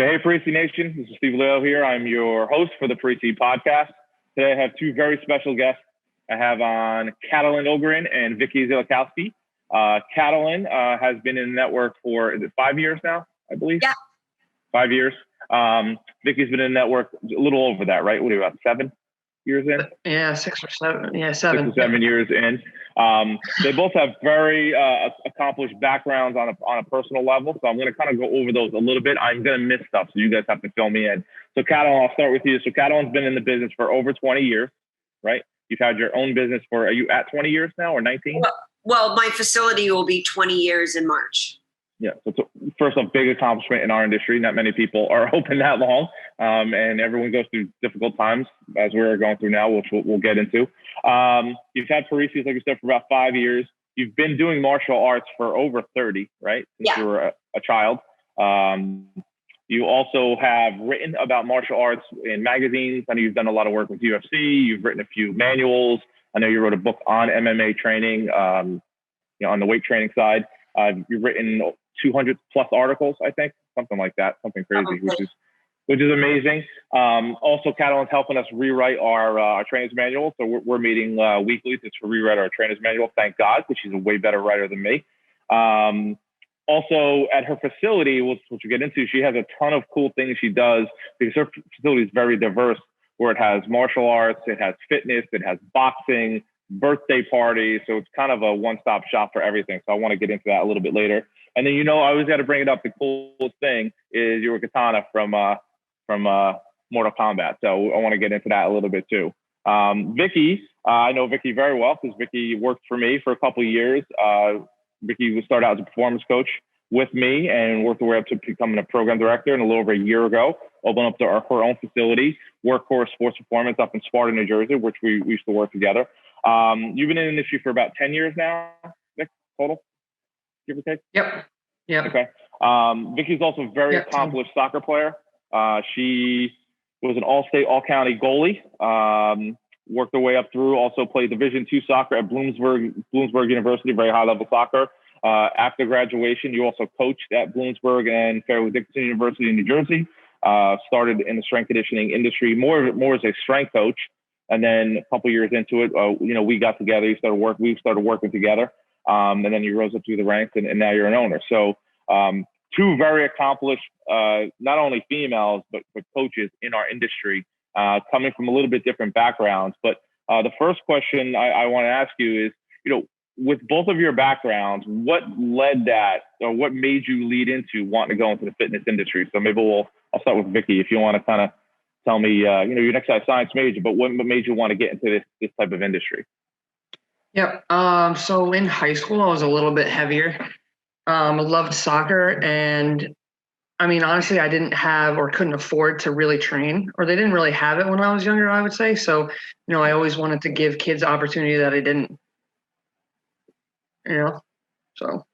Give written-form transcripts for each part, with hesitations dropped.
So, hey, Parisi Nation, this is Steve Leo here. I'm your host for the Parisi podcast. Today I have two very special guests. I have on Katalin Ogren and Vicky Ziolkowski. Katalin has been in the network for, is it 5 years now, I believe? Yeah. 5 years. Vicky's been in the network a little over that, right? What are you, about 7 years in? Yeah, 6 or 7. Yeah, 7. 6 or 7 years in. They both have very accomplished backgrounds on a personal level, so I'm going to kind of go over those a little bit. I'm going to miss stuff, so you guys have to fill me in. So, Katalin, I'll start with you. So, Katalin's been in the business for over 20 years, right? You've had your own business for, are you at 20 years now or 19? Well, my facility will be 20 years in March. Yeah. So first off, big accomplishment in our industry. Not many people are open that long, and everyone goes through difficult times as we're going through now, which we'll get into. You've had Parisi, like you said, for about 5 years. You've been doing martial arts for over 30, right? Since you were a child. You also have written about martial arts in magazines. I know you've done a lot of work with UFC. You've written a few manuals. I know you wrote a book on MMA training, on the weight training side. You've written 200 plus articles, I think, something like that, something crazy, which is amazing. Also, Katalin's helping us rewrite our trainer's manual. So we're meeting weekly to rewrite our trainer's manual. Thank God, because she's a way better writer than me. Also, at her facility, which we'll get into, she has a ton of cool things she does because her facility is very diverse, where it has martial arts, it has fitness, it has boxing, birthday parties. So it's kind of a one-stop shop for everything. So I want to get into that a little bit later. And then, I always got to bring it up. The coolest thing is your katana from Mortal Kombat. So I want to get into that a little bit too. Vicky, I know Vicky very well because Vicky worked for me for a couple of years. Vicky started out as a performance coach with me and worked her way up to becoming a program director. And a little over a year ago, opened up her own facility, Workhorse Sports Performance, up in Sparta, New Jersey, which we used to work together. You've been in the industry for about 10 years now, Vic, total, give or take? Yep. Okay. Vicky's also a very accomplished soccer player. She was an all-state, all-county goalie. Worked her way up through. Also played Division II soccer at Bloomsburg University, very high-level soccer. After graduation, you also coached at Bloomsburg and Fairleigh Dickinson University in New Jersey. Started in the strength conditioning industry, more as a strength coach. And then a couple years into it, we got together. We started working together. And then you rose up through the ranks, and now you're an owner. So two very accomplished, not only females, but coaches in our industry, coming from a little bit different backgrounds. But the first question I want to ask you is, with both of your backgrounds, what led that, or what made you lead into wanting to go into the fitness industry? So maybe I'll start with Vicky, if you want to kind of tell me, you're an exercise science major, but what made you want to get into this type of industry? Yep. So in high school, I was a little bit heavier. I loved soccer, and I mean, honestly, I didn't have or couldn't afford to really train, or they didn't really have it when I was younger, I would say. So, I always wanted to give kids opportunity that I didn't, so.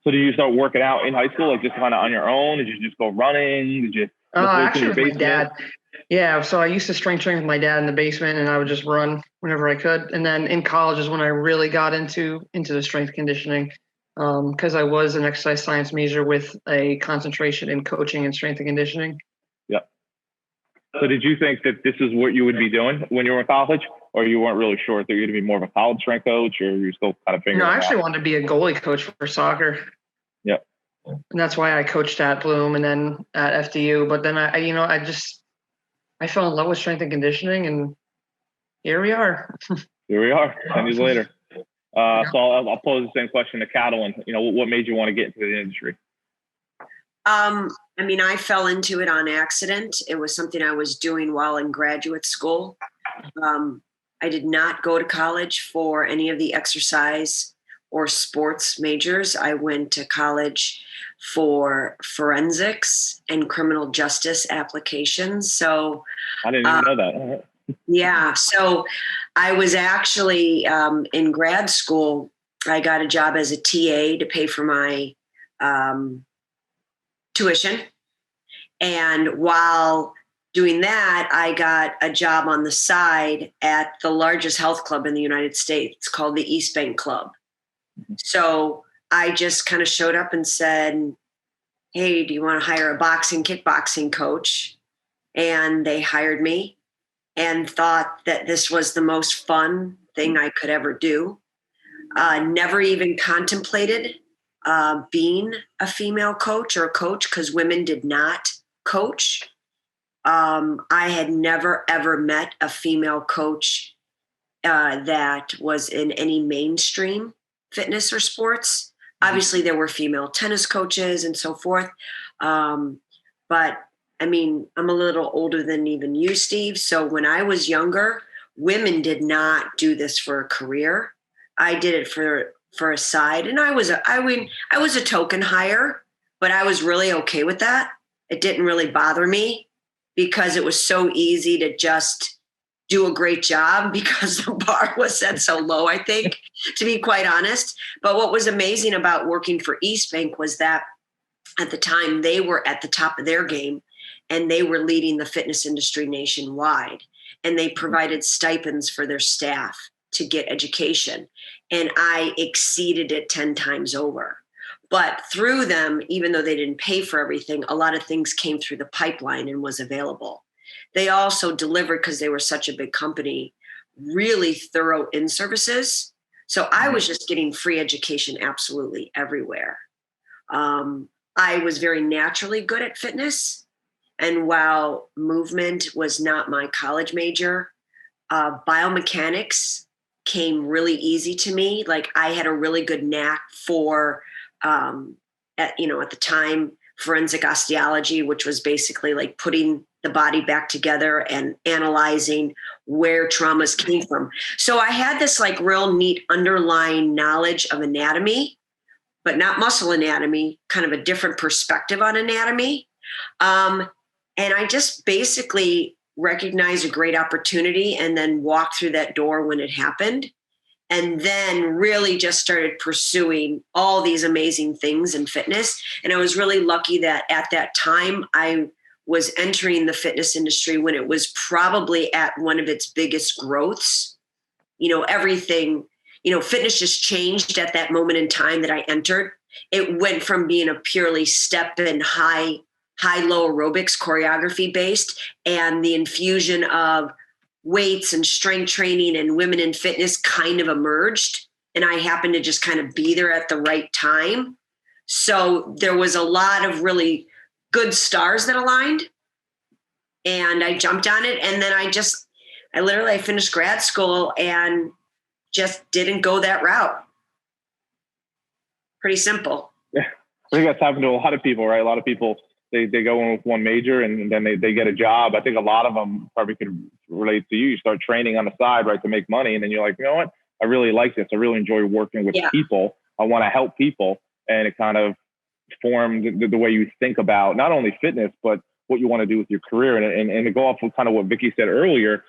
So did you start working out in high school, like just kind of on your own? Did you just go running? Did you? Actually, with my dad. Yeah, so I used to strength train with my dad in the basement, and I would just run whenever I could. And then in college is when I really got into the strength conditioning, because I was an exercise science major with a concentration in coaching and strength and conditioning. Yeah. So did you think that this is what you would be doing when you were in college, or you weren't really sure that you're going to be more of a college strength coach, or you're still kind of figuring it out? No, I actually wanted to be a goalie coach for soccer. Yeah. And that's why I coached at Bloom and then at FDU. But then I fell in love with strength and conditioning, and here we are. Here we are, 10 years later. So I'll pose the same question to Katalin. What made you want to get into the industry? I fell into it on accident. It was something I was doing while in graduate school. I did not go to college for any of the exercise or sports majors. I went to college for forensics and criminal justice applications. So I didn't even know that. Yeah. So I was actually in grad school. I got a job as a TA to pay for my tuition. And while doing that, I got a job on the side at the largest health club in the United States called the East Bank Club. So I just kind of showed up and said, hey, do you want to hire a kickboxing coach? And they hired me and thought that this was the most fun thing I could ever do. Never even contemplated being a female coach or a coach because women did not coach. I had never, ever met a female coach that was in any mainstream fitness or sports. Obviously, there were female tennis coaches and so forth. But I mean, I'm a little older than even you, Steve. So when I was younger, women did not do this for a career. I did it for a side. And I was a token hire, but I was really okay with that. It didn't really bother me because it was so easy to just do a great job because the bar was set so low, I think, to be quite honest. But what was amazing about working for East Bank was that at the time they were at the top of their game and they were leading the fitness industry nationwide. And they provided stipends for their staff to get education. And I exceeded it 10 times over. But through them, even though they didn't pay for everything, a lot of things came through the pipeline and was available. They also delivered, because they were such a big company, really thorough in-services. So I was just getting free education absolutely everywhere. I was very naturally good at fitness. And while movement was not my college major, biomechanics came really easy to me. Like I had a really good knack for, at the time, forensic osteology, which was basically like putting the body back together and analyzing where traumas came from. So I had this like real neat underlying knowledge of anatomy, but not muscle anatomy, kind of a different perspective on anatomy. And I just basically recognized a great opportunity and then walked through that door when it happened. And then really just started pursuing all these amazing things in fitness. And I was really lucky that at that time I was entering the fitness industry when it was probably at one of its biggest growths. Everything, fitness just changed at that moment in time that I entered. It went from being a purely step and high-low aerobics choreography based, and the infusion of weights and strength training and women in fitness kind of emerged. And I happened to just kind of be there at the right time. So there was a lot of really good stars that aligned, and I jumped on it. And then I finished grad school and just didn't go that route. Pretty simple. Yeah. I think that's happened to a lot of people, right? A lot of people, they go in with one major and then they get a job. I think a lot of them probably could relate to you. You start training on the side, right, to make money. And then you're like, you know what? I really like this. I really enjoy working with people. I want to help people. And it kind of formed the way you think about not only fitness, but what you want to do with your career. And to go off of kind of what Vicky said earlier,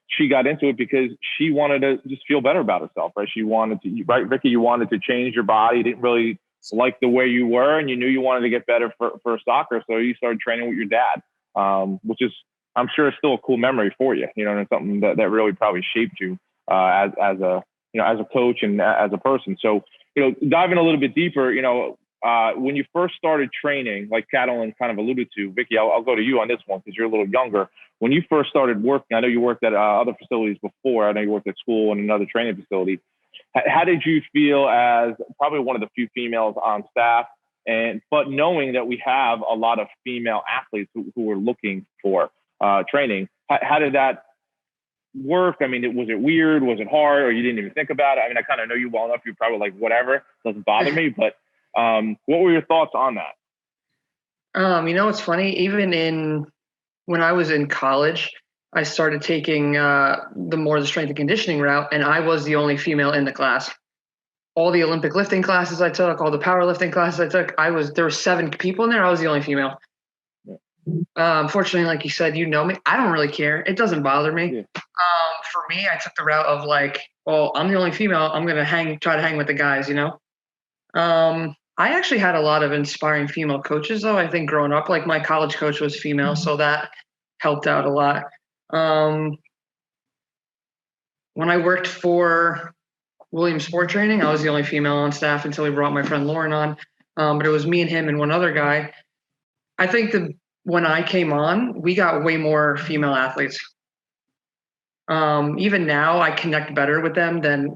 she got into it because she wanted to just feel better about herself, right? She wanted to, right, Vicky, you wanted to change your body. You didn't really like the way you were, and you knew you wanted to get better for soccer. So you started training with your dad, which is, I'm sure, is still a cool memory for you, and it's something that really probably shaped you as a coach and as a person. So, diving a little bit deeper, when you first started training, like Katalin kind of alluded to, Vicky, I'll go to you on this one because you're a little younger. When you first started working, I know you worked at other facilities before. I know you worked at school and another training facility. How did you feel as probably one of the few females on staff, but knowing that we have a lot of female athletes who are looking for training? How did that work? I mean, was it weird? Was it hard? Or you didn't even think about it? I mean, I kind of know you well enough. You're probably like, whatever, doesn't bother me. But what were your thoughts on that? It's funny. Even when I was in college, I started taking the strength and conditioning route, and I was the only female in the class. All the Olympic lifting classes I took, all the powerlifting classes I took, there were 7 people in there. I was the only female. Yeah. Unfortunately, like you said, me, I don't really care. It doesn't bother me. Yeah. For me, I took the route of like, well, I'm the only female. I'm going to try to hang with the guys, I actually had a lot of inspiring female coaches, though. I think growing up, like my college coach was female, so that helped out a lot. When I worked for Williams Sport Training, I was the only female on staff until we brought my friend Lauren on. But it was me and him and one other guy. I think when I came on, we got way more female athletes. Even now I connect better with them than,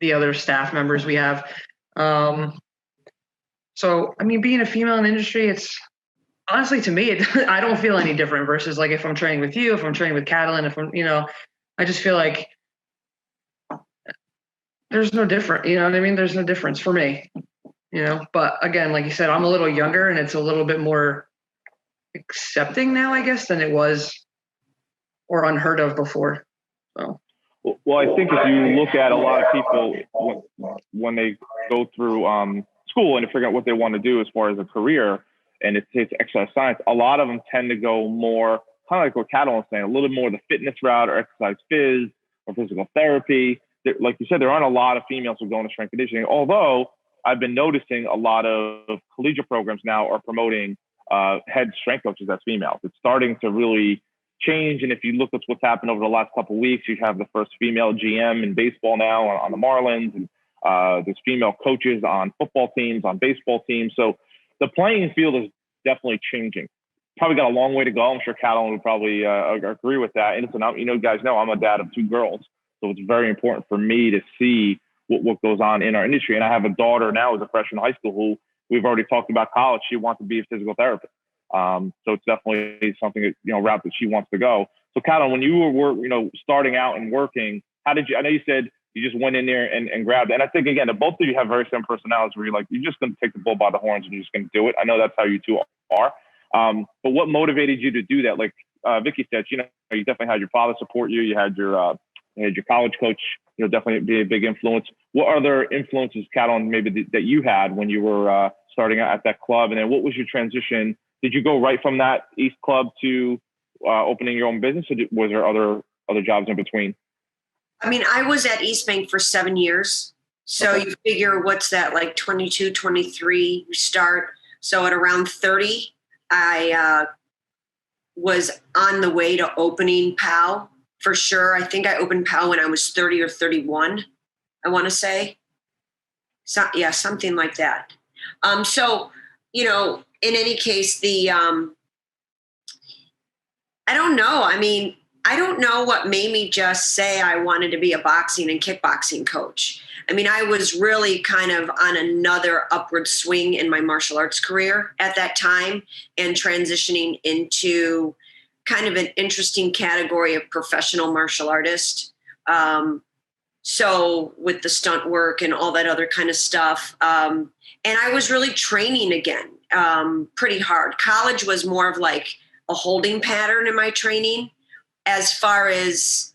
the other staff members we have. So, I mean, being a female in the industry, it's honestly, to me, I don't feel any different versus like if I'm training with you, if I'm training with Katalin, if I'm, I just feel like there's no different, you know what I mean? There's no difference for me, but again, like you said, I'm a little younger and it's a little bit more accepting now, I guess, than it was or unheard of before. So. Well, I think if you look at a lot of people when they go through school and to figure out what they want to do as far as a career, and it's exercise science, a lot of them tend to go more, kind of like what Katalin was saying, a little more the fitness route or exercise phys or physical therapy. Like you said, there aren't a lot of females who go into strength conditioning, although I've been noticing a lot of collegiate programs now are promoting head strength coaches as females. It's starting to really change. And if you look at what's happened over the last couple of weeks, you have the first female GM in baseball now on the Marlins, and there's female coaches on football teams, on baseball teams. So the playing field is definitely changing. Probably got a long way to go. I'm sure Katalin would probably agree with that. And listen, you guys know I'm a dad of 2 girls, so it's very important for me to see what goes on in our industry. And I have a daughter now who's a freshman in high school who we've already talked about college. She wants to be a physical therapist. So it's definitely something route that she wants to go. So Katalin, when you were starting out and working, how did you? I know you said you just went in there and grabbed it. And I think again that both of you have very similar personalities where you're just going to take the bull by the horns and you're just going to do it. I know that's how you two are. But what motivated you to do that? Like Vicky said, you definitely had your father support you. You had your college coach, definitely be a big influence. What other influences, Katalin, maybe that you had when you were starting out at that club? And then what was your transition? Did you go right from that East club to opening your own business, or was there other jobs in between? I mean, I was at East Bank for 7 years. So okay. You figure what's that, like 22, 23, you start. So at around 30, I was on the way to opening POW for sure. I think I opened POW when I was 30 or 31, I want to say. So, yeah, something like that. In any case, I don't know. I mean, I don't know what made me just say I wanted to be a boxing and kickboxing coach. I mean, I was really kind of on another upward swing in my martial arts career at that time and transitioning into kind of an interesting category of professional martial artist. So with the stunt work and all that other kind of stuff. And I was really training again. Pretty hard. College was more of like a holding pattern in my training. As far as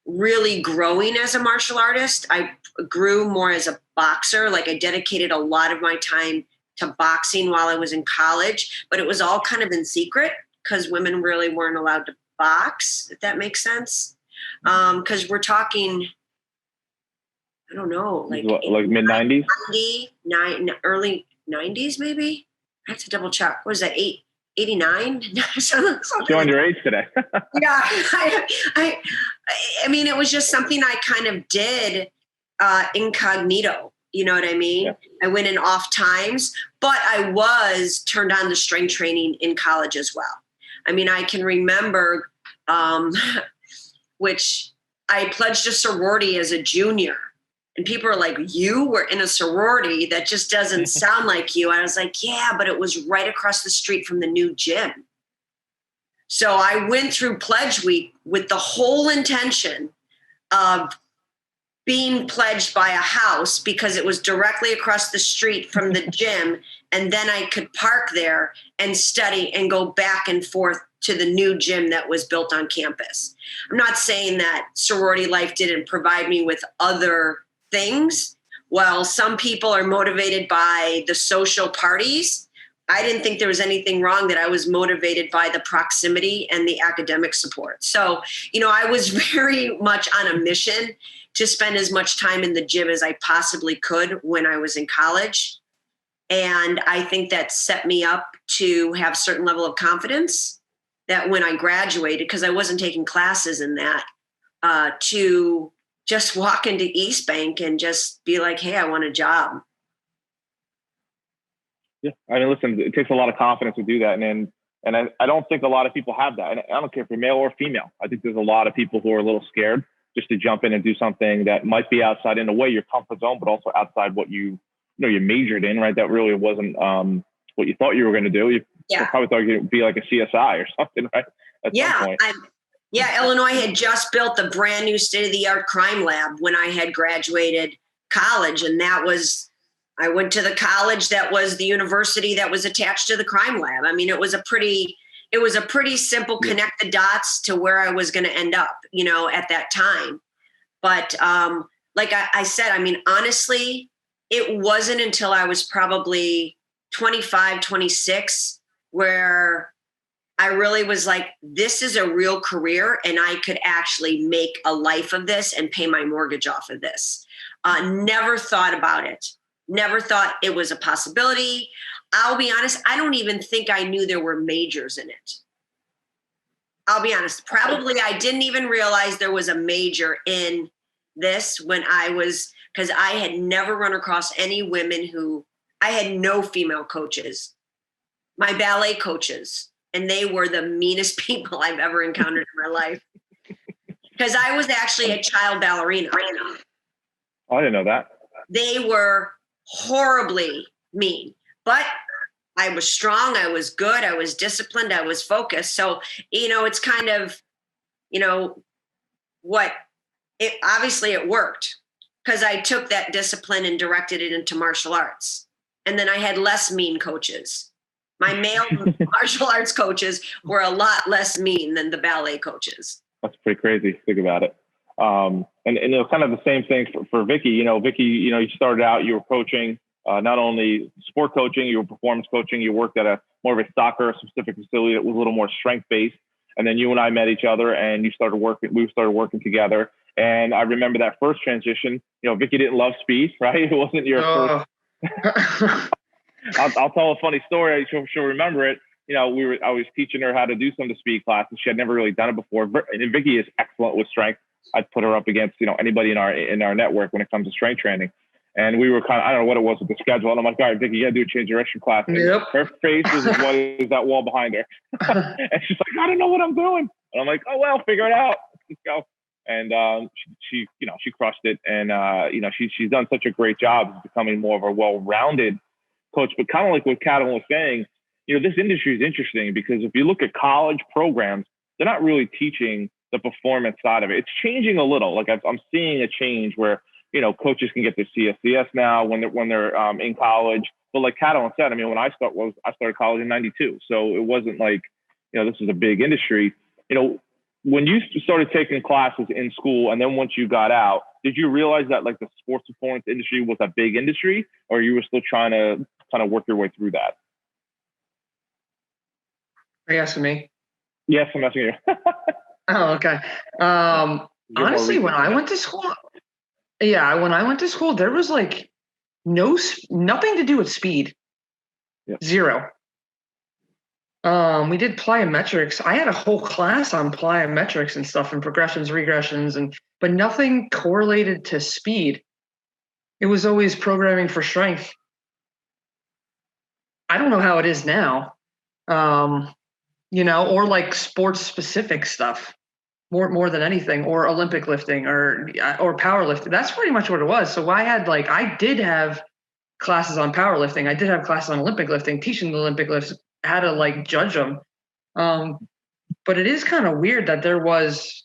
really growing as a martial artist, I grew more as a boxer. Like I dedicated a lot of my time to boxing while I was in college, but it was all kind of in secret because women really weren't allowed to box, if that makes sense. Because we're talking, I don't know, like mid-90s? Early 90s maybe? I have to double check. What is that, 89? Showing your age today. Yeah. I mean, it was just something I kind of did incognito. You know what I mean? Yeah. I went in off times, but I was turned on to strength training in college as well. I mean, I can remember, which I pledged a sorority as a junior. And people are like, you were in a sorority? That just doesn't sound like you. I was like, yeah, but it was right across the street from the new gym. So I went through Pledge Week with the whole intention of being pledged by a house because it was directly across the street from the gym. And then I could park there and study and go back and forth to the new gym that was built on campus. I'm not saying that sorority life didn't provide me with other things. Well, some people are motivated by the social parties. I didn't think there was anything wrong that I was motivated by the proximity and the academic support. So, I was very much on a mission to spend as much time in the gym as I possibly could when I was in college. And I think that set me up to have a certain level of confidence that when I graduated, because I wasn't taking classes in that, to just walk into East Bank and just be like, hey, I want a job. Yeah. I mean, listen, it takes a lot of confidence to do that. And I don't think a lot of people have that. And I don't care if you're male or female. I think there's a lot of people who are a little scared just to jump in and do something that might be outside, in a way, your comfort zone, but also outside what you majored in, right? That really wasn't what you thought you were going to do. You probably thought you'd be like a CSI or something, right? At some point. Illinois had just built the brand new state-of-the-art crime lab when I had graduated college. And I went to the college that was the university that was attached to the crime lab. I mean, it was a pretty simple connect the dots to where I was going to end up, at that time. But like I said, I mean, honestly, it wasn't until I was probably 25, 26, where I really was like, this is a real career and I could actually make a life of this and pay my mortgage off of this. Never thought about it. Never thought it was a possibility. I'll be honest, I don't even think I knew there were majors in it. I'll be honest. Probably I didn't even realize there was a major in this because I had never run across any women I had no female coaches. My ballet coaches, and they were the meanest people I've ever encountered in my life. Because I was actually a child ballerina. Oh, I didn't know that. They were horribly mean, but I was strong. I was good. I was disciplined. I was focused. So, it's kind of, obviously it worked because I took that discipline and directed it into martial arts. And then I had less mean coaches. My male martial arts coaches were a lot less mean than the ballet coaches. That's pretty crazy. Think about it. And kind of the same thing for Vicky. Vicky, you started out, you were coaching, not only sport coaching, you were performance coaching. You worked at more of a soccer specific facility that was a little more strength based. And then you and I met each other, and we started working together. And I remember that first transition. Vicky didn't love speed, right? It wasn't your first. I'll tell a funny story. She'll remember it. I was teaching her how to do some of the speed classes. She had never really done it before. And Vicky is excellent with strength. I'd put her up against, anybody in our network when it comes to strength training. And we were kind of, I don't know what it was with the schedule. And I'm like, all right, Vicky, you got to do a change direction class. Yep. Her face was as white as that wall behind her. And she's like, I don't know what I'm doing. And I'm like, oh, well, figure it out. Let's go. And she crushed it. And, she's done such a great job of becoming more of a well-rounded coach. But kind of like what Katalin was saying, this industry is interesting because if you look at college programs, they're not really teaching the performance side of it. It's changing a little. Like I'm seeing a change where, coaches can get their CSCS now when they're in college. But like Katalin said, I mean, when I started college in '92, so it wasn't like, this is a big industry. When you started taking classes in school and then once you got out, did you realize that like the sports performance industry was a big industry, or you were still trying to kind of work your way through that? Are you asking me? Yes, I'm asking you. Oh, okay. Honestly, when I went to school, there was like nothing to do with speed. Yep. Zero. We did plyometrics. I had a whole class on plyometrics and stuff and progressions, regressions, but nothing correlated to speed. It was always programming for strength. I don't know how it is now. Or like sports specific stuff more than anything, or Olympic lifting or powerlifting. That's pretty much what it was. So I did have classes on powerlifting. I did have classes on Olympic lifting, teaching the Olympic lifts, how to judge them. But it is kind of weird that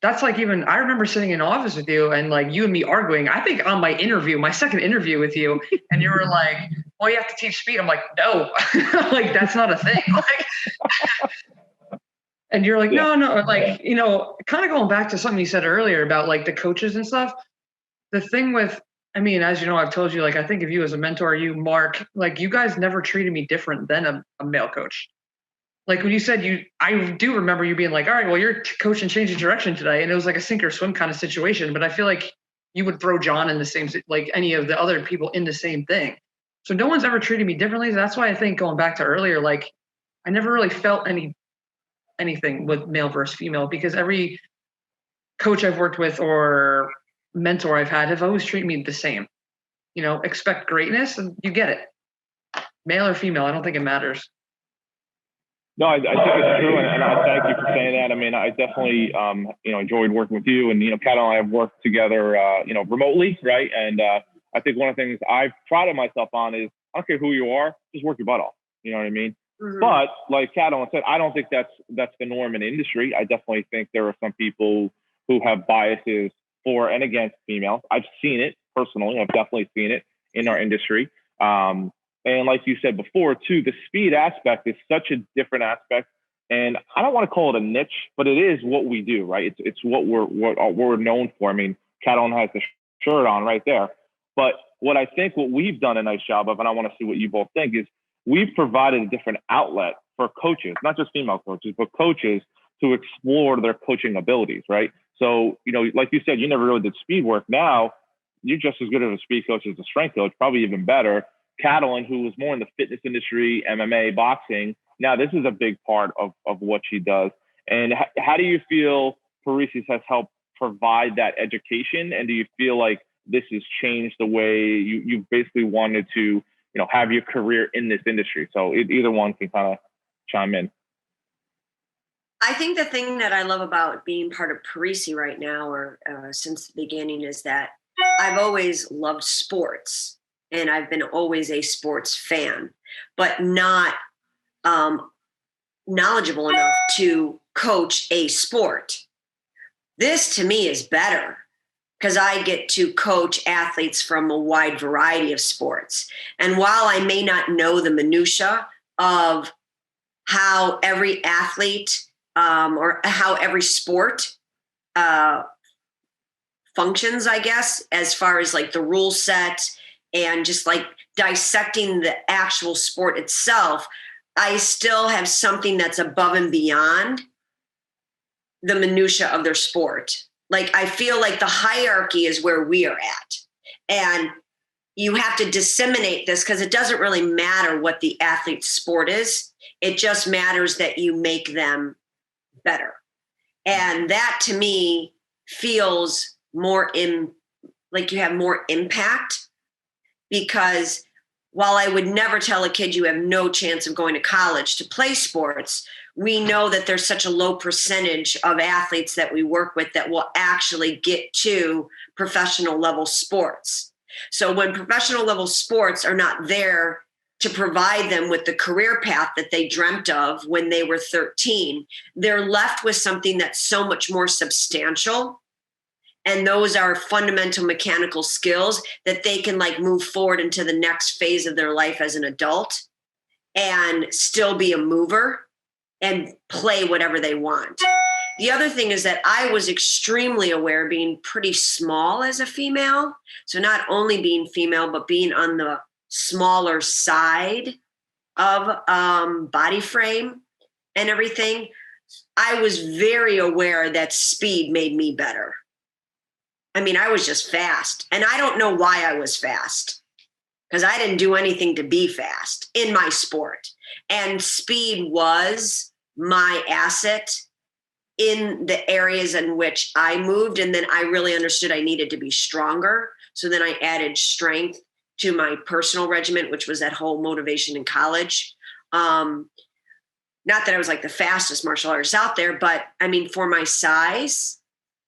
that's like, even I remember sitting in office with you and like you and me arguing, I think on my second interview with you, and you were like, well, you have to teach speed. I'm like, no, like that's not a thing. And you're like, no, like, kind of going back to something you said earlier about like the coaches and stuff. The thing with, I mean, as you know, I've told you, like, I think of you as a mentor, you, Mark, like you guys never treated me different than a male coach. Like when you said I do remember you being like, all right, well, you're coaching changing direction today. And it was like a sink or swim kind of situation. But I feel like you would throw John in the same, like any of the other people in the same thing. So no one's ever treated me differently. That's why I think going back to earlier, like I never really felt anything with male versus female, because every coach I've worked with or mentor I've had have always treated me the same. Expect greatness and you get it. male or female. I don't think it matters. No, I think it's true, and I thank you for saying that. I mean, I definitely, enjoyed working with you, and Katalin and I have worked together, remotely, right? And I think one of the things I've prided myself on is I don't care who you are, just work your butt off. You know what I mean? Mm-hmm. But like Katalin said, I don't think that's the norm in the industry. I definitely think there are some people who have biases for and against females. I've seen it personally. I've definitely seen it in our industry. And like you said before, too, the speed aspect is such a different aspect. And I don't want to call it a niche, but it is what we do, right? It's what we're known for. I mean, Katalin has the shirt on right there. But what we've done a nice job of, and I want to see what you both think, is we've provided a different outlet for coaches, not just female coaches, but coaches to explore their coaching abilities, right? So, like you said, you never really did speed work. Now, you're just as good of a speed coach as a strength coach, probably even better. Katalin, who was more in the fitness industry, MMA, boxing, now this is a big part of what she does. And how do you feel Parisi has helped provide that education? And do you feel like this has changed the way you basically wanted to, have your career in this industry? So either one can kind of chime in. I think the thing that I love about being part of Parisi right now, or since the beginning, is that I've always loved sports. And I've been always a sports fan, but not knowledgeable enough to coach a sport. This to me is better because I get to coach athletes from a wide variety of sports. And while I may not know the minutia of how every athlete or how every sport functions, I guess, as far as like the rule set and just like dissecting the actual sport itself, I still have something that's above and beyond the minutia of their sport. Like, I feel like the hierarchy is where we are at. And you have to disseminate this because it doesn't really matter what the athlete's sport is. It just matters that you make them better. And that to me feels more like you have more impact. Because while I would never tell a kid you have no chance of going to college to play sports, we know that there's such a low percentage of athletes that we work with that will actually get to professional level sports. So when professional level sports are not there to provide them with the career path that they dreamt of when they were 13, they're left with something that's so much more substantial. And those are fundamental mechanical skills that they can like move forward into the next phase of their life as an adult and still be a mover and play whatever they want. The other thing is that I was extremely aware, being pretty small as a female. So not only being female, but being on the smaller side of body frame and everything. I was very aware that speed made me better. I mean, I was just fast. And I don't know why I was fast, because I didn't do anything to be fast in my sport. And speed was my asset in the areas in which I moved. And then I really understood I needed to be stronger. So then I added strength to my personal regimen, which was that whole motivation in college. Not that I was like the fastest martial artist out there, but I mean, for my size,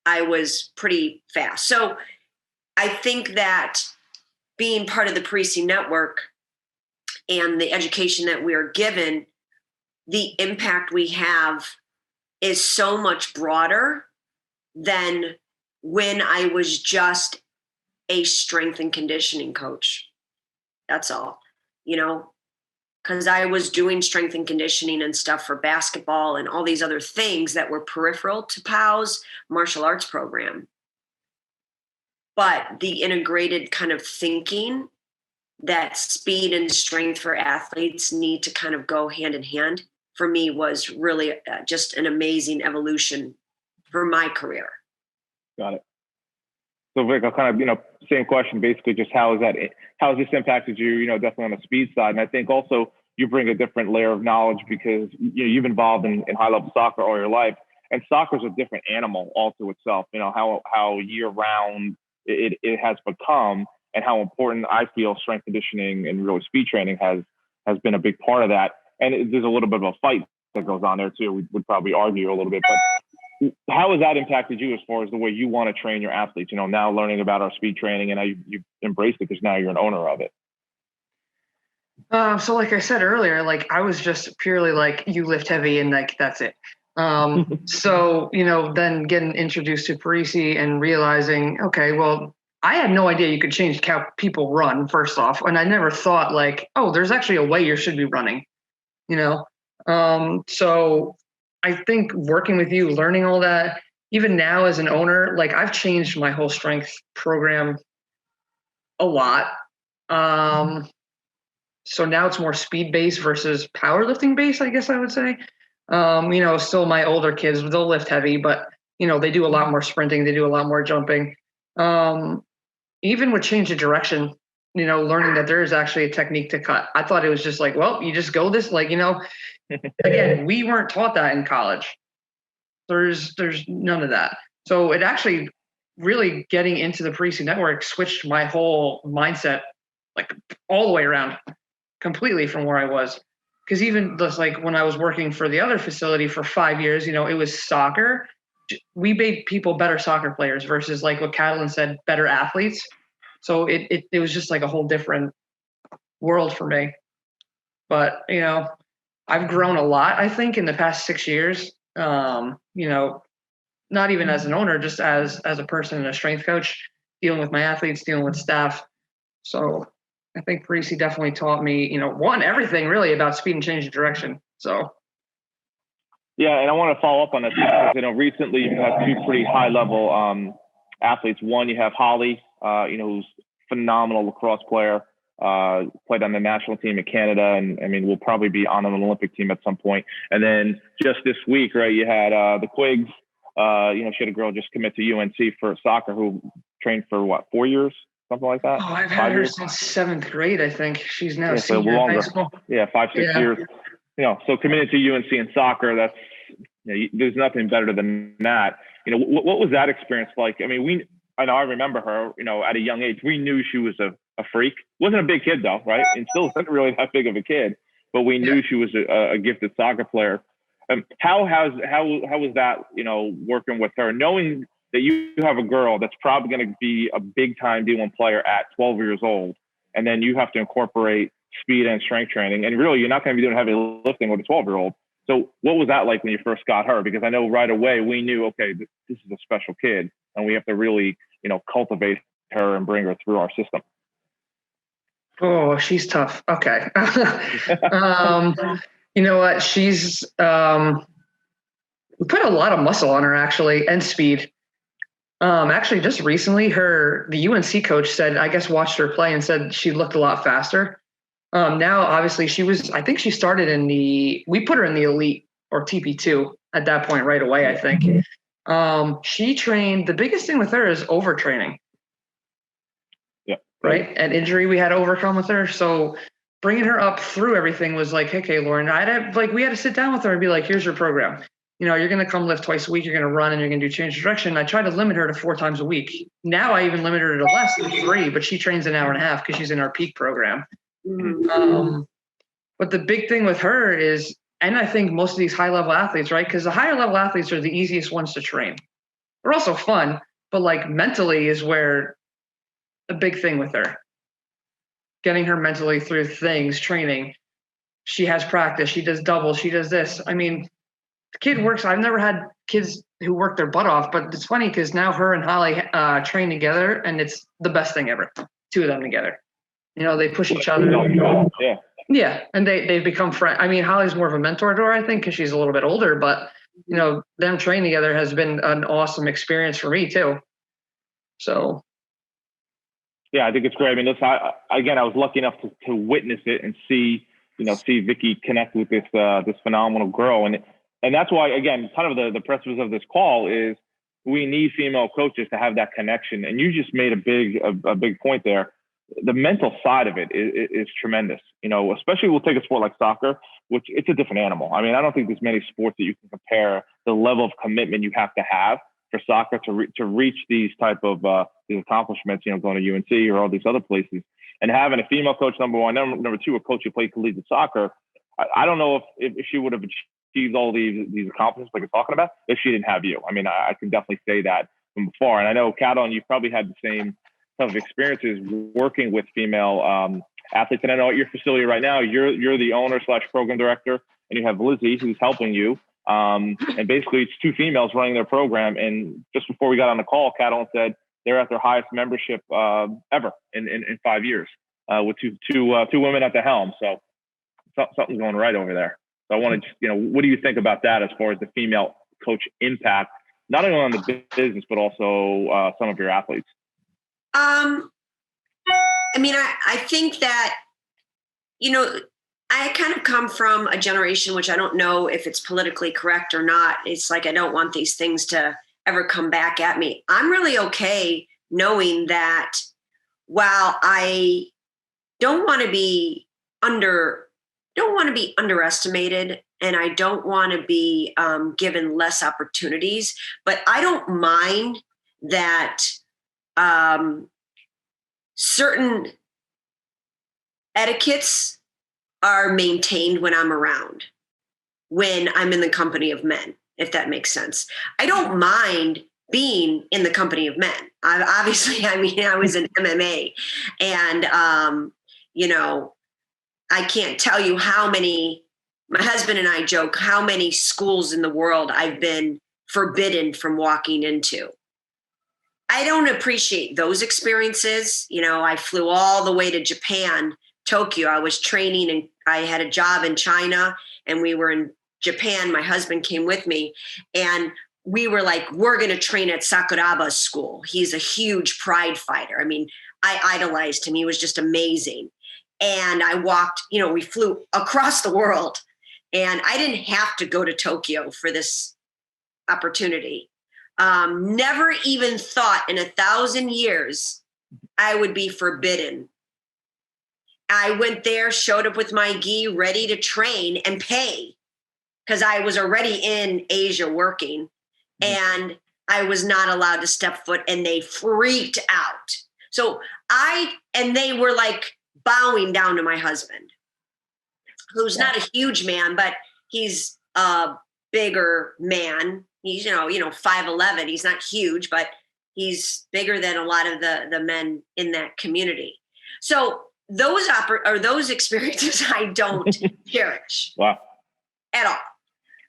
I was pretty fast. So I think that being part of the Parisi network and the education that we are given, the impact we have is so much broader than when I was just a strength and conditioning coach. That's all, because I was doing strength and conditioning and stuff for basketball and all these other things that were peripheral to POW's martial arts program. But the integrated kind of thinking that speed and strength for athletes need to kind of go hand in hand, for me, was really just an amazing evolution for my career. Got it. So Vic, I'll kind of, same question, basically just how has this impacted you, definitely on the speed side. And I think also you bring a different layer of knowledge because, you've been involved in high level soccer all your life, and soccer is a different animal all to itself, how year round it has become, and how important I feel strength conditioning and really speed training has has been a big part of that. And there's a little bit of a fight that goes on there too. We would probably argue a little bit, but how has that impacted you as far as the way you want to train your athletes? Now learning about our speed training, and now you've embraced it because now you're an owner of it. So like I said earlier, like I was just purely like, you lift heavy and like, that's it. So, then getting introduced to Parisi and realizing, okay, well, I had no idea you could change how people run, first off. And I never thought like, oh, there's actually a way you should be running, So I think working with you, learning all that, even now as an owner, like I've changed my whole strength program a lot. So now it's more speed based versus powerlifting based, I guess I would say. Still my older kids, they'll lift heavy, but they do a lot more sprinting, they do a lot more jumping. Even with change of direction, learning that there is actually a technique to cut. I thought it was just like, well, you just go this, again, we weren't taught that in college. There's none of that. So it actually really getting into the Parisi network switched my whole mindset, like all the way around completely from where I was. Because even just like when I was working for the other facility for 5 years, it was soccer. We made people better soccer players versus like what Katalin said, better athletes. So it was just like a whole different world for me. But, I've grown a lot, I think, in the past 6 years. Not even as an owner, just as a person and a strength coach, dealing with my athletes, dealing with staff. So I think Parisi definitely taught me, everything really about speed and change of direction. So. Yeah, and I want to follow up on that because recently you've had two pretty high level athletes. One, you have Holly, who's a phenomenal lacrosse player, played on the national team in Canada, and I mean will probably be on an Olympic team at some point. And then just this week, right, you had the Quigs. She had a girl just commit to UNC for soccer who trained for 4 years, something like that. Oh, I've had her since 7th grade, I think. She's now a senior in high school. Yeah, 5-6 years. So committed to UNC in soccer, that's there's nothing better than that. What was that experience like? I mean, I remember her, at a young age. We knew she was a freak. Wasn't a big kid though, right? And still wasn't really that big of a kid, but we knew she was a gifted soccer player. How was that, working with her, knowing that you have a girl that's probably going to be a big time D1 player at 12 years old, and then you have to incorporate speed and strength training, and really you're not going to be doing heavy lifting with a 12-year-old. So what was that like when you first got her? Because I know right away we knew, okay, this is a special kid, and we have to really, cultivate her and bring her through our system. Oh, she's tough. Okay. You know what? She's we put a lot of muscle on her actually, and speed. Actually, just recently, the UNC coach said, I guess, watched her play and said she looked a lot faster. Now, obviously, I think she started we put her in the elite or TP2 at that point right away, I think. She trained, the biggest thing with her is overtraining. Yeah. Right. And injury we had to overcome with her. So bringing her up through everything was like, okay, Lauren, we had to sit down with her and be like, here's your program. You're going to come lift twice a week. You're going to run and you're going to do change of direction. I tried to limit her to 4 times a week. Now I even limit her to less than 3, but she trains an hour and a half because she's in our peak program. Mm-hmm. But the big thing with her is, and I think most of these high level athletes, right? Because the higher level athletes are the easiest ones to train. They're also fun, but like mentally is where a big thing with her. Getting her mentally through things, training. She has practice. She does doubles. She does this. I mean, the kid works. I've never had kids who work their butt off, but it's funny because now her and Holly train together, and it's the best thing ever. 2 of them together. They push each other. Yeah. Yeah, and they've become friends. I mean, Holly's more of a mentor to her, I think, because she's a little bit older. But them training together has been an awesome experience for me too. So. Yeah, I think it's great. I mean, listen, I was lucky enough to witness it and see Vicky connect with this phenomenal girl, and that's why, again, kind of the purpose of this call is we need female coaches to have that connection. And you just made a big point there. The mental side of it is tremendous. Especially we'll take a sport like soccer, which it's a different animal. I mean, I don't think there's many sports that you can compare the level of commitment you have to have for soccer to reach these type of these accomplishments. Going to UNC or all these other places. And having a female coach, number one, number two, a coach who played collegiate soccer, I don't know if she would have achieved all these accomplishments like you're talking about if she didn't have you. I mean, I can definitely say that from before. And I know, Katalin, you probably had the same type of experiences working with female athletes. And I know at your facility right now, you're the owner / program director, and you have Lizzie who's helping you. And basically, it's two females running their program. And just before we got on the call, Katalin said they're at their highest membership ever in 5 years with two women at the helm. So something's going right over there. So I want to, what do you think about that as far as the female coach impact, not only on the business, but also some of your athletes? I mean, I think that, I kind of come from a generation, which I don't know if it's politically correct or not. It's like, I don't want these things to ever come back at me. I'm really okay knowing that while I don't want to be underestimated, and I don't want to be given less opportunities, but I don't mind that certain etiquettes are maintained when I'm around, when I'm in the company of men, if that makes sense. I don't mind being in the company of men. I was in MMA, and, I can't tell you how many, my husband and I joke, how many schools in the world I've been forbidden from walking into. I don't appreciate those experiences. I flew all the way to Japan, Tokyo. I was training, and I had a job in China, and we were in Japan. My husband came with me, and we were like, we're going to train at Sakuraba's school. He's a huge pride fighter. I mean, I idolized him. He was just amazing. And I walked, we flew across the world, and I didn't have to go to Tokyo for this opportunity. Never even thought in 1,000 years I would be forbidden. I went there, showed up with my gi, ready to train and pay, because I was already in Asia working, and I was not allowed to step foot, and they freaked out. So they were like bowing down to my husband, who's not a huge man, but he's a bigger man. He's, 5'11". He's not huge, but he's bigger than a lot of the men in that community. So those experiences I don't cherish at all.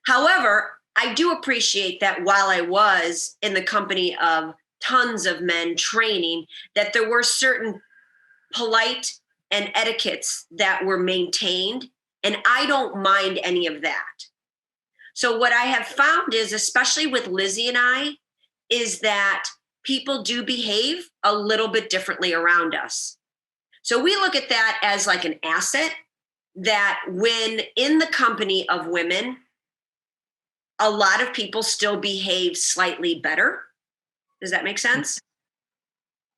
However, I do appreciate that while I was in the company of tons of men training, that there were certain polite and etiquettes that were maintained, and I don't mind any of that. So what I have found is, especially with Lizzie and I, is that people do behave a little bit differently around us. So we look at that as like an asset, that when in the company of women, a lot of people still behave slightly better. Does that make sense?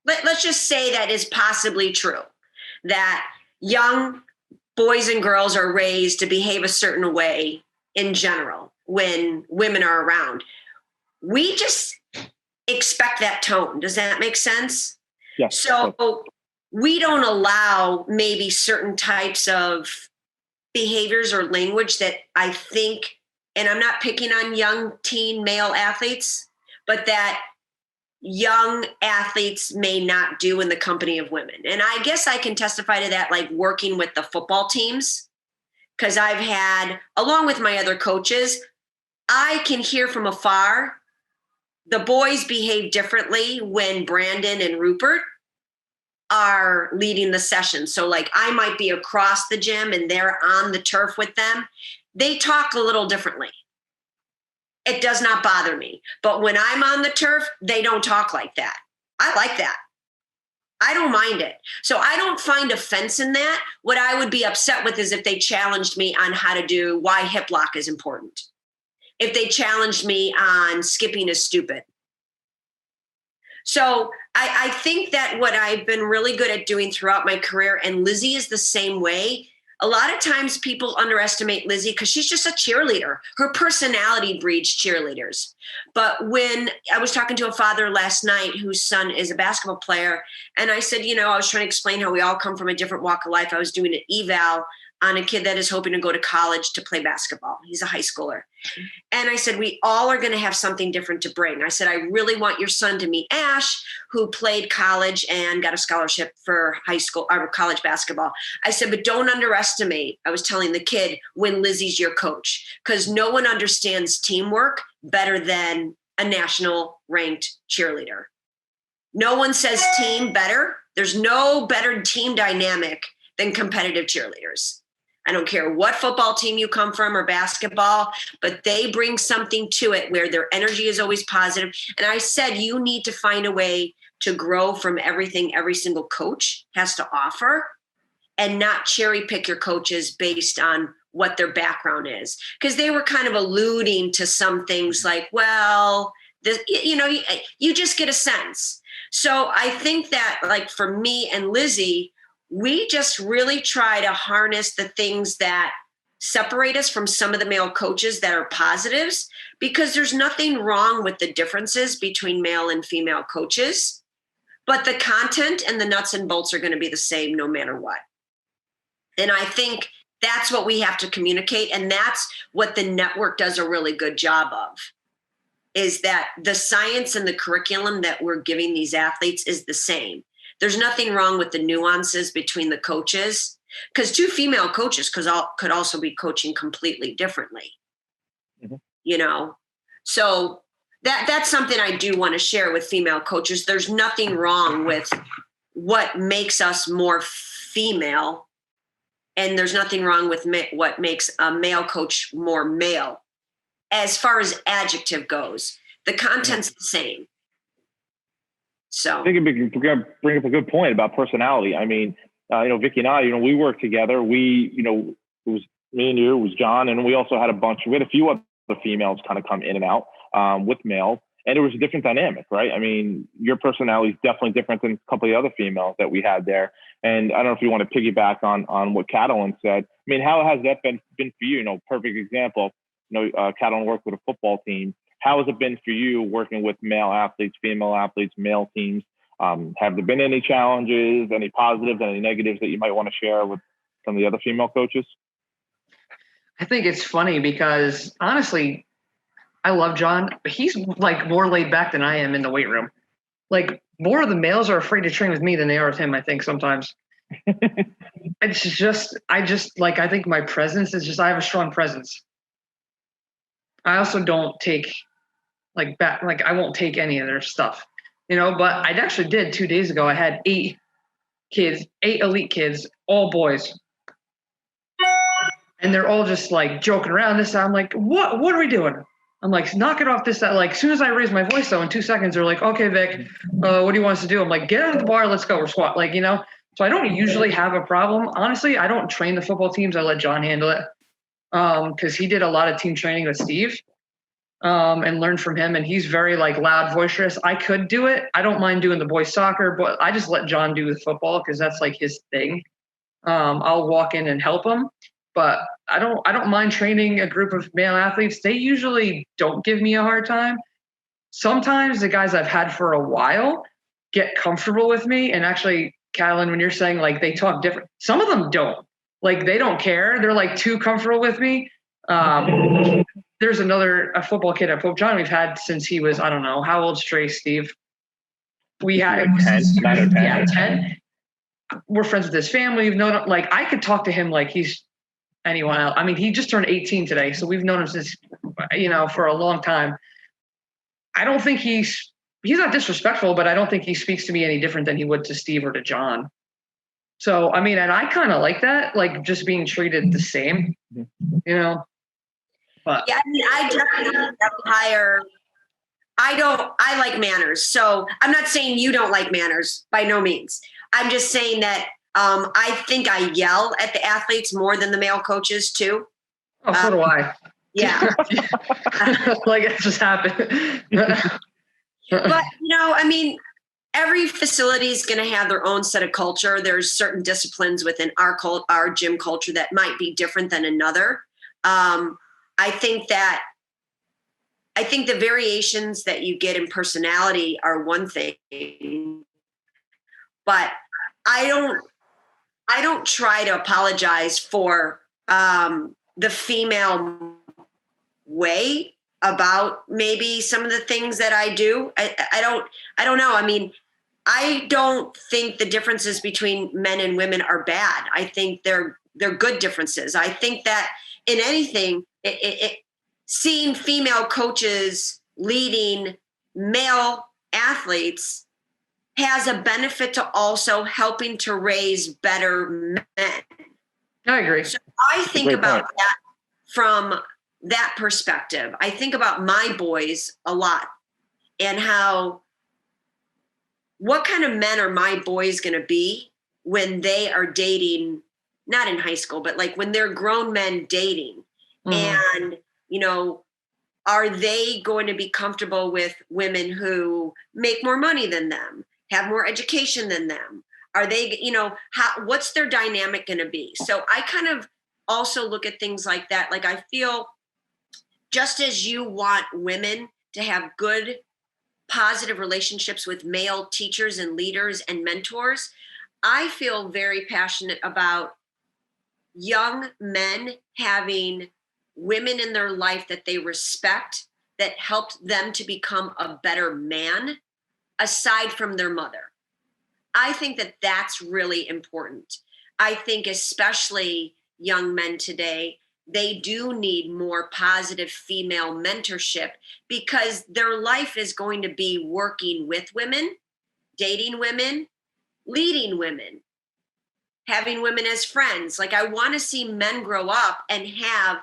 Let's just say that is possibly true, that young boys and girls are raised to behave a certain way in general when women are around. We just expect that tone. Does that make sense? Yes. So we don't allow maybe certain types of behaviors or language that I think, and I'm not picking on young teen male athletes, but that young athletes may not do in the company of women. And I guess I can testify to that, like working with the football teams, because I've had, along with my other coaches, I can hear from afar, the boys behave differently when Brandon and Rupert are leading the session. So like I might be across the gym and they're on the turf with them. They talk a little differently. It does not bother me. But when I'm on the turf, they don't talk like that. I like that. I don't mind it. So I don't find offense in that. What I would be upset with is if they challenged me on how to do why hip lock is important. If they challenged me on skipping is stupid. So I think that what I've been really good at doing throughout my career, and Lizzie is the same way, A lot of times people underestimate Lizzie because she's just a cheerleader. Her personality breeds cheerleaders. But when I was talking to a father last night whose son is a basketball player, and I said, I was trying to explain how we all come from a different walk of life. I was doing an eval on a kid that is hoping to go to college to play basketball. He's a high schooler. And I said, we all are going to have something different to bring. I said, I really want your son to meet Ash, who played college and got a scholarship for high school or college basketball. I said, but don't underestimate, I was telling the kid, when Lizzie's your coach, because no one understands teamwork better than a national ranked cheerleader. No one says team better. There's no better team dynamic than competitive cheerleaders. I don't care what football team you come from or basketball, but they bring something to it where their energy is always positive. And I said, you need to find a way to grow from everything every single coach has to offer and not cherry pick your coaches based on what their background is. Because they were kind of alluding to some things like, well, this, you just get a sense. So I think that, like, for me and Lizzie, we just really try to harness the things that separate us from some of the male coaches that are positives, because there's nothing wrong with the differences between male and female coaches, but the content and the nuts and bolts are going to be the same no matter what. And I think that's what we have to communicate. And that's what the network does a really good job of, is that the science and the curriculum that we're giving these athletes is the same. There's nothing wrong with the nuances between the coaches, because two female coaches could also be coaching completely differently, So that's something I do want to share with female coaches. There's nothing wrong with what makes us more female, and there's nothing wrong with what makes a male coach more male. As far as adjective goes, the content's the same. So I think you're going to bring up a good point about personality. I mean, Vicky and I, we worked together. We, it was me and you, it was John, and we also had we had a few other females kind of come in and out with males, and it was a different dynamic, right? I mean, your personality is definitely different than a couple of the other females that we had there. And I don't know if you want to piggyback on what Katalin said. I mean, how has that been for you? Perfect example. Katalin worked with a football team. How has it been for you working with male athletes, female athletes, male teams? Have there been any challenges, any positives, any negatives that you might want to share with some of the other female coaches? I think it's funny because, honestly, I love John, but he's like more laid back than I am in the weight room. Like, more of the males are afraid to train with me than they are with him, I think, sometimes. It's just, I think my presence is just, I have a strong presence. I also don't take I won't take any of their stuff, but I actually did 2 days ago. I had 8 elite kids, all boys. And they're all just like joking around this. I'm like, what are we doing? I'm like, knock it off this, that. Like, as soon as I raise my voice though, in 2 seconds, they're like, okay, Vic, what do you want us to do? I'm like, get out of the bar. Let's go. We're squat. So I don't usually have a problem. Honestly, I don't train the football teams. I let John handle it. Cause he did a lot of team training with Steve. And learn from him. And he's very loud, boisterous. I could do it. I don't mind doing the boys soccer, but I just let John do the football because that's his thing. I'll walk in and help him, but I don't mind training a group of male athletes. They usually don't give me a hard time. Sometimes the guys I've had for a while get comfortable with me. And actually, Katalin, when you're saying they talk different, some of them don't. They don't care. They're too comfortable with me. There's a football kid at Pope John we've had since he was, I don't know, how old's Trey, Steve? We had 9 or 10. Yeah, 10. We're friends with his family. We've known him, I could talk to him like he's anyone else. I mean, he just turned 18 today, so we've known him since, for a long time. I don't think he's not disrespectful, but I don't think he speaks to me any different than he would to Steve or to John. So, I mean, and I kind of like that, just being treated the same, But yeah, I mean, I definitely hire. I like manners. So I'm not saying you don't like manners, by no means. I'm just saying that I think I yell at the athletes more than the male coaches too. Oh, so do I. Yeah. It just happened. But, I mean, every facility is going to have their own set of culture. There's certain disciplines within our gym culture that might be different than another. I think the variations that you get in personality are one thing, but I don't try to apologize for the female way about maybe some of the things that I do. I don't know. I mean, I don't think the differences between men and women are bad. I think they're good differences. I think that in anything, seeing female coaches leading male athletes has a benefit to also helping to raise better men. I agree. So I think about that from that perspective. I think about my boys a lot and what kind of men are my boys going to be when they are dating, not in high school, but like when they're grown men dating. And, are they going to be comfortable with women who make more money than them, have more education than them? Are they, what's their dynamic going to be? So I kind of also look at things like that. Like I feel just as you want women to have good, positive relationships with male teachers and leaders and mentors, I feel very passionate about young men having women in their life that they respect, that helped them to become a better man, aside from their mother. I think that that's really important. I think especially young men today, they do need more positive female mentorship because their life is going to be working with women, dating women, leading women, having women as friends. Like I want to see men grow up and have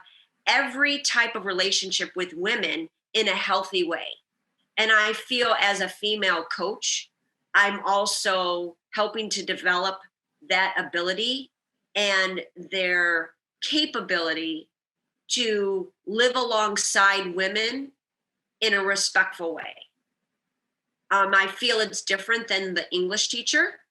every type of relationship with women in a healthy way. And I feel as a female coach, I'm also helping to develop that ability and their capability to live alongside women in a respectful way. I feel it's different than the English teacher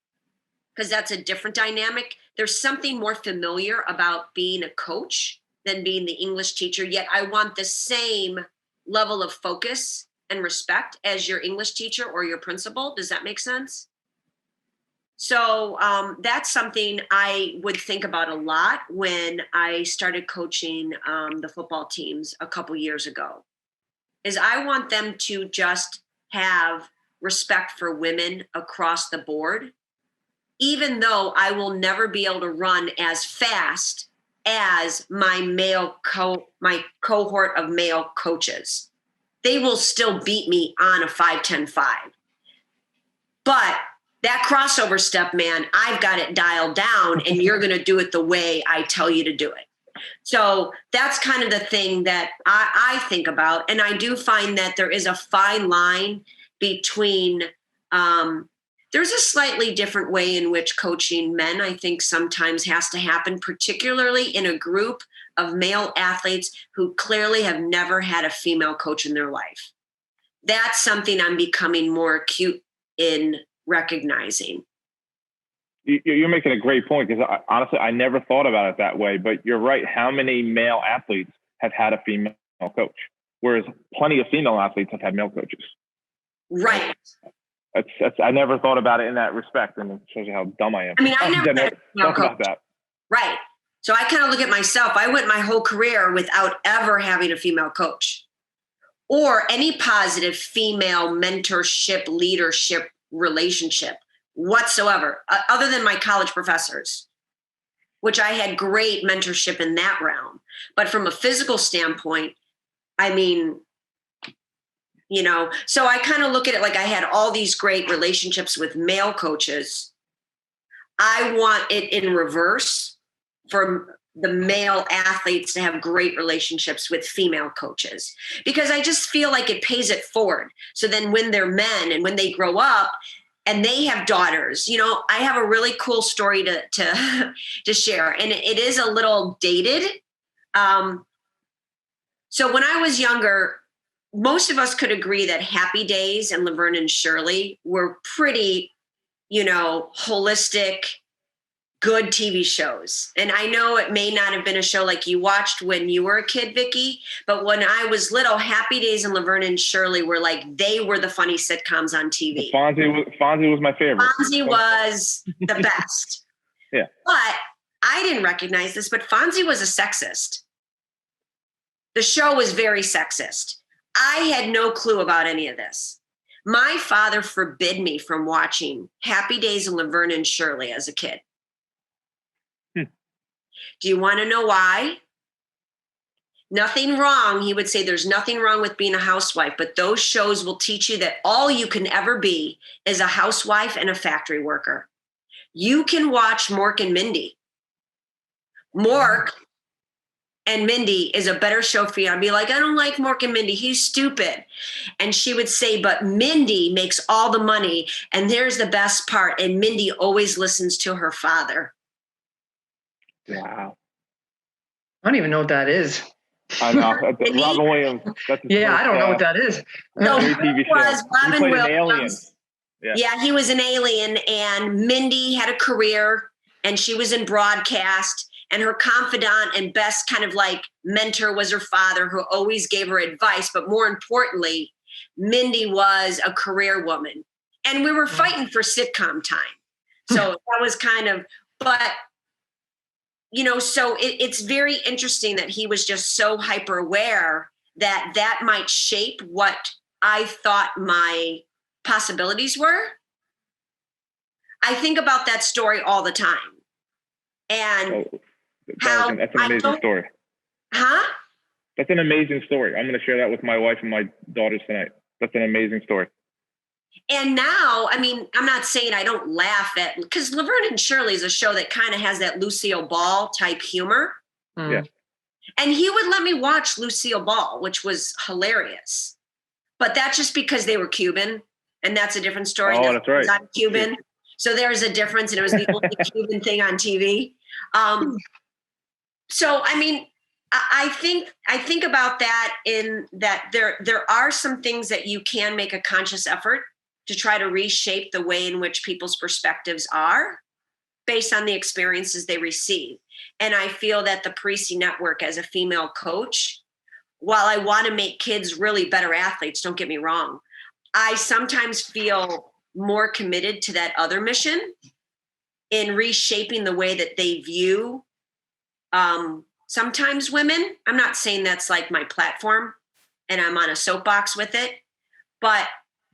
because that's a different dynamic. There's something more familiar about being a coach than being the English teacher, yet I want the same level of focus and respect as your English teacher or your principal. Does that make sense? So that's something I would think about a lot when I started coaching the football teams a couple years ago, is I want them to just have respect for women across the board, even though I will never be able to run as fast as my cohort of male coaches. They will still beat me on a 5-10-5. But that crossover step, man, I've got it dialed down and you're going to do it the way I tell you to do it. So that's kind of the thing that I think about. And I do find that there is a fine line between, there's a slightly different way in which coaching men, I think sometimes has to happen, particularly in a group of male athletes who clearly have never had a female coach in their life. That's something I'm becoming more acute in recognizing. You're making a great point because honestly, I never thought about it that way, but you're right. How many male athletes have had a female coach? Whereas plenty of female athletes have had male coaches. Right. I never thought about it in that respect, and it shows you how dumb I am. I mean, I never had a female coach. About that. Right. So I kind of look at myself. I went my whole career without ever having a female coach or any positive female mentorship, leadership relationship whatsoever, other than my college professors, which I had great mentorship in that realm. But from a physical standpoint, I mean, so I kind of look at it like I had all these great relationships with male coaches. I want it in reverse for the male athletes to have great relationships with female coaches, because I just feel like it pays it forward. So then when they're men and when they grow up and they have daughters, I have a really cool story to share, and it is a little dated. So when I was younger, most of us could agree that Happy Days and Laverne and Shirley were pretty, holistic, good TV shows. And I know it may not have been a show like you watched when you were a kid, Vicky, but when I was little, Happy Days and Laverne and Shirley were they were the funny sitcoms on TV. Fonzie was my favorite. Fonzie was the best. Yeah. But I didn't recognize this, but Fonzie was a sexist. The show was very sexist. I had no clue about any of this. My father forbid me from watching Happy Days and Laverne and Shirley as a kid. Do you want to know why? Nothing wrong. He would say there's nothing wrong with being a housewife, but those shows will teach you that all you can ever be is a housewife and a factory worker. You can watch Mork and Mindy. Mork and Mindy is a better show for you. I'd be like, I don't like Mork and Mindy. He's stupid. And she would say, but Mindy makes all the money. And there's the best part. And Mindy always listens to her father. Wow. I don't even know what that is. I know. Robin Williams. I don't know what that is. No, he was Robin Williams. Yeah, he was an alien. And Mindy had a career and she was in broadcast. And her confidant and best kind of mentor was her father, who always gave her advice. But more importantly, Mindy was a career woman. And we were fighting for sitcom time. So that was but so it's very interesting that he was just so hyper aware that might shape what I thought my possibilities were. I think about that story all the time. And that's an amazing story. Huh? That's an amazing story. I'm going to share that with my wife and my daughters tonight. That's an amazing story. And now, I'm not saying I don't laugh at, because Laverne and Shirley is a show that kind of has that Lucille Ball type humor. Yeah. And he would let me watch Lucille Ball, which was hilarious. But that's just because they were Cuban, and that's a different story. Oh, that's right. Not Cuban. So there's a difference, and it was the only Cuban thing on TV. So, I think about that in that there are some things that you can make a conscious effort to try to reshape the way in which people's perspectives are based on the experiences they receive. And I feel that the Parisi Network, as a female coach, while I want to make kids really better athletes, don't get me wrong, I sometimes feel more committed to that other mission in reshaping the way that they view sometimes women. I'm not saying that's my platform and I'm on a soapbox with it, but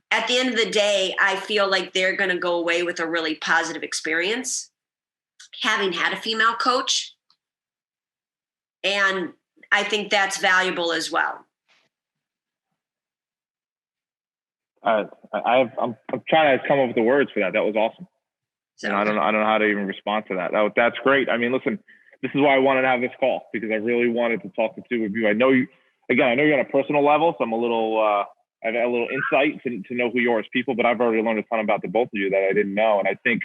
at the end of the day, I feel like they're going to go away with a really positive experience having had a female coach. And I think that's valuable as well. I'm trying to come up with the words for that. That was awesome. So I don't know how to even respond to that. That's great. Listen, this is why I wanted to have this call, because I really wanted to talk to two of you. I know you on a personal level, so I'm I've had a little insight to know who you are as people, but I've already learned a ton about the both of you that I didn't know. And I think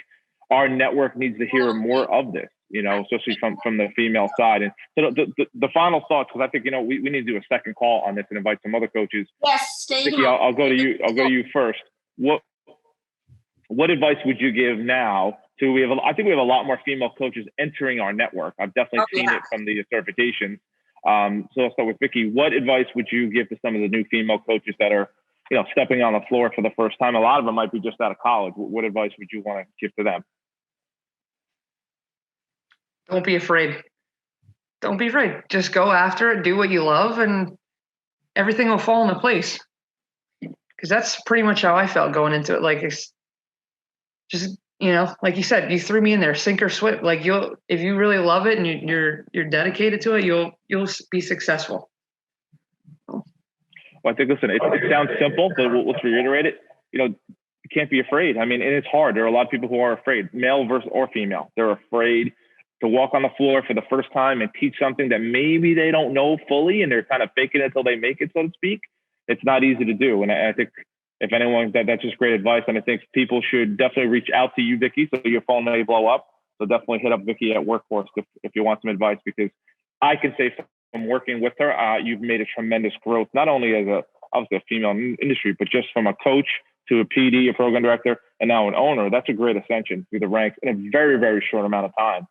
our network needs to hear more of this, especially from the female side. And so the final thoughts, because I think, we need to do a second call on this and invite some other coaches. Yes, Vicky, I'll go to you. I'll go to you first. What advice would you give now to, I think we have a lot more female coaches entering our network. I've definitely seen it from the certifications. So I'll start with Vicky. What advice would you give to some of the new female coaches that are, stepping on the floor for the first time? A lot of them might be just out of college. What advice would you want to give to them? Don't be afraid. Don't be afraid. Just go after it. Do what you love, and everything will fall into place. Because that's pretty much how I felt going into it. It's just, like you said, you threw me in there, sink or swim. If you really love it and you're dedicated to it, you'll be successful. Well, I think, listen, it sounds simple, but let's reiterate it. You can't be afraid. And it's hard. There are a lot of people who are afraid, male versus or female. They're afraid to walk on the floor for the first time and teach something that maybe they don't know fully, and they're kind of faking it until they make it, so to speak. It's not easy to do. And I think if anyone, that's just great advice. And I think people should definitely reach out to you, Vicky, so your phone may blow up. So definitely hit up Vicky at Workhorse if you want some advice, because I can say from working with her, you've made a tremendous growth, not only as obviously a female industry, but just from a coach to a PD, a program director, and now an owner, that's a great ascension through the ranks in a very, very short amount of time.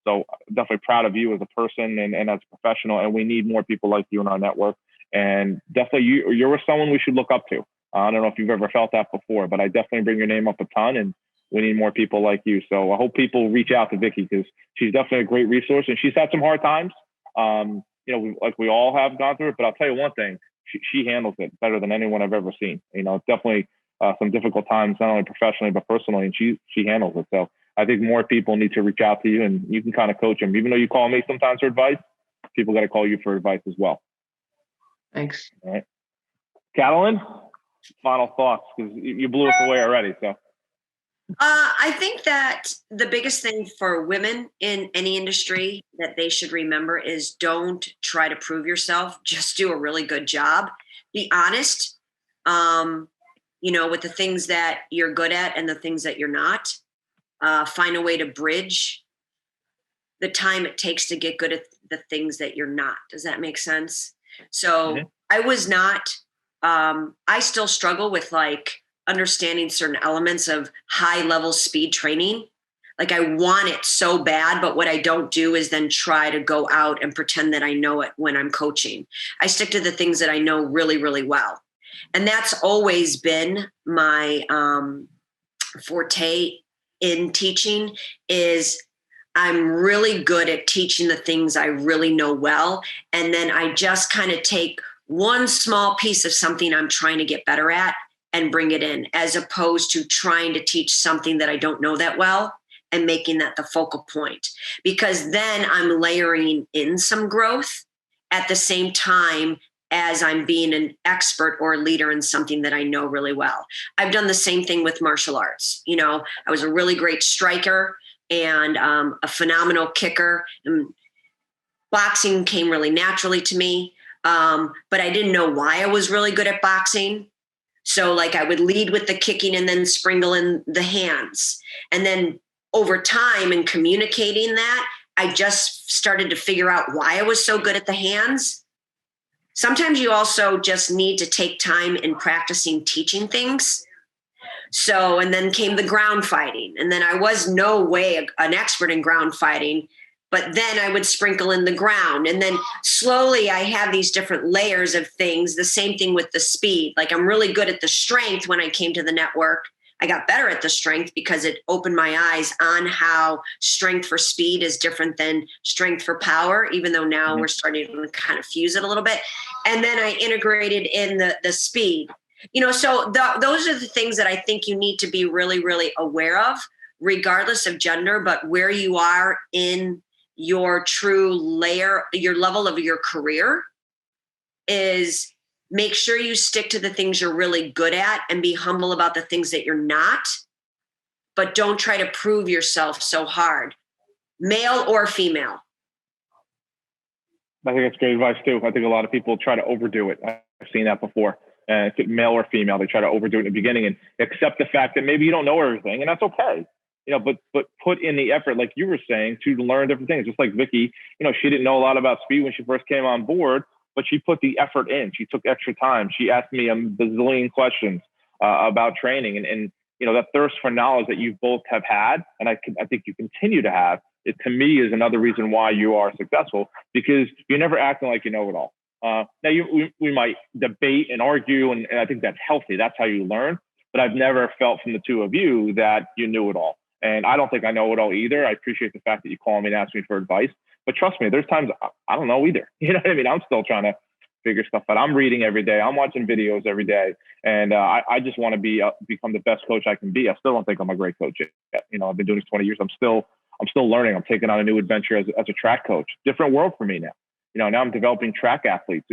So definitely proud of you as a person and as a professional. And we need more people like you in our network. And definitely you're someone we should look up to. I don't know if you've ever felt that before, but I definitely bring your name up a ton, and we need more people like you. So I hope people reach out to Vicky, because she's definitely a great resource, and she's had some hard times. Like we all have gone through it, but I'll tell you one thing, she handles it better than anyone I've ever seen. It's definitely some difficult times, not only professionally, but personally, and she handles it. So I think more people need to reach out to you, and you can kind of coach them. Even though you call me sometimes for advice, people got to call you for advice as well. Thanks. All right. Katalin, final thoughts, because you blew us away already. So I think that the biggest thing for women in any industry that they should remember is don't try to prove yourself. Just do a really good job. Be honest, with the things that you're good at and the things that you're not. Find a way to bridge the time it takes to get good at the things that you're not. Does that make sense? So I was not, I still struggle with understanding certain elements of high level speed training. I want it so bad, but what I don't do is then try to go out and pretend that I know it when I'm coaching. I stick to the things that I know really, really well. And that's always been my forte in teaching. Is I'm really good at teaching the things I really know well. And then I just kind of take one small piece of something I'm trying to get better at and bring it in, as opposed to trying to teach something that I don't know that well and making that the focal point, because then I'm layering in some growth at the same time as I'm being an expert or a leader in something that I know really well. I've done the same thing with martial arts. I was a really great striker and a phenomenal kicker. And boxing came really naturally to me, but I didn't know why I was really good at boxing. So I would lead with the kicking and then sprinkle in the hands. And then over time and communicating that, I just started to figure out why I was so good at the hands. Sometimes you also just need to take time in practicing teaching things. So, and then came the ground fighting. And then I was no way an expert in ground fighting, but then I would sprinkle in the ground. And then slowly I have these different layers of things. The same thing with the speed. I'm really good at the strength when I came to the network. I got better at the strength because it opened my eyes on how strength for speed is different than strength for power, even though now we're starting to kind of fuse it a little bit. And then I integrated in the speed, so those are the things that I think you need to be really, really aware of, regardless of gender, but where you are in your true layer, your level of your career, is make sure you stick to the things you're really good at and be humble about the things that you're not, but don't try to prove yourself so hard, male or female. I think that's great advice too. I think a lot of people try to overdo it. I've seen that before. And male or female, they try to overdo it in the beginning and accept the fact that maybe you don't know everything, and that's okay. But put in the effort, like you were saying, to learn different things. Just like Vicky, she didn't know a lot about speed when she first came on board, but she put the effort in. She took extra time. She asked me a bazillion questions about training, and that thirst for knowledge that you both have had, and I think you continue to have. It to me is another reason why you are successful, because you're never acting like you know it all. Now we might debate and argue, and I think that's healthy. That's how you learn. But I've never felt from the two of you that you knew it all. And I don't think I know it all either. I appreciate the fact that you call me and ask me for advice. But trust me, there's times I don't know either. You know what I mean? I'm still trying to figure stuff out. I'm reading every day. I'm watching videos every day. And I just want to become the best coach I can be. I still don't think I'm a great coach yet. I've been doing this 20 years. I'm still learning. I'm taking on a new adventure as a track coach. Different world for me now. Now I'm developing track athletes.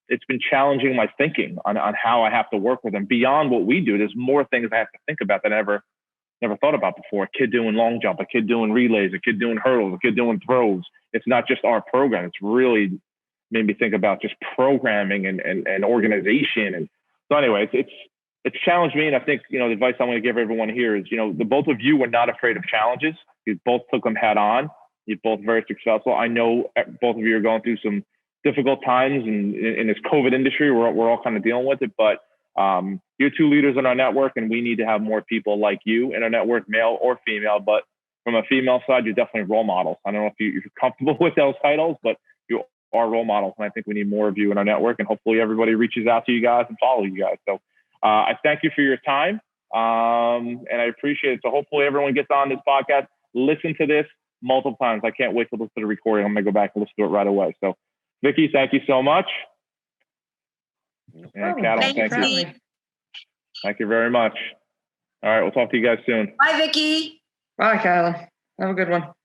It's been challenging my thinking on how I have to work with them beyond what we do. There's more things I have to think about that I never thought about before. A kid doing long jump, a kid doing relays, a kid doing hurdles, a kid doing throws. It's not just our program. It's really made me think about just programming and organization. And so anyway, it's challenged me. And I think, the advice I'm going to give everyone here is, the both of you were not afraid of challenges. You both took them head on. You're both very successful. I know both of you are going through some difficult times in this COVID industry. We're all kind of dealing with it, but you're two leaders in our network, and we need to have more people like you in our network, male or female. But from a female side, you're definitely role models. I don't know if you're comfortable with those titles, but you are role models, and I think we need more of you in our network, and hopefully everybody reaches out to you guys and follow you guys. So I thank you for your time, and I appreciate it. So hopefully everyone gets on this podcast, listen to this multiple times. I can't wait to listen to the recording. I'm going to go back and listen to it right away. So Vicky, thank you so much. And Katalin, thank you. Thank you very much. All right, we'll talk to you guys soon. Bye, Vicky. Bye, Katalin. Have a good one.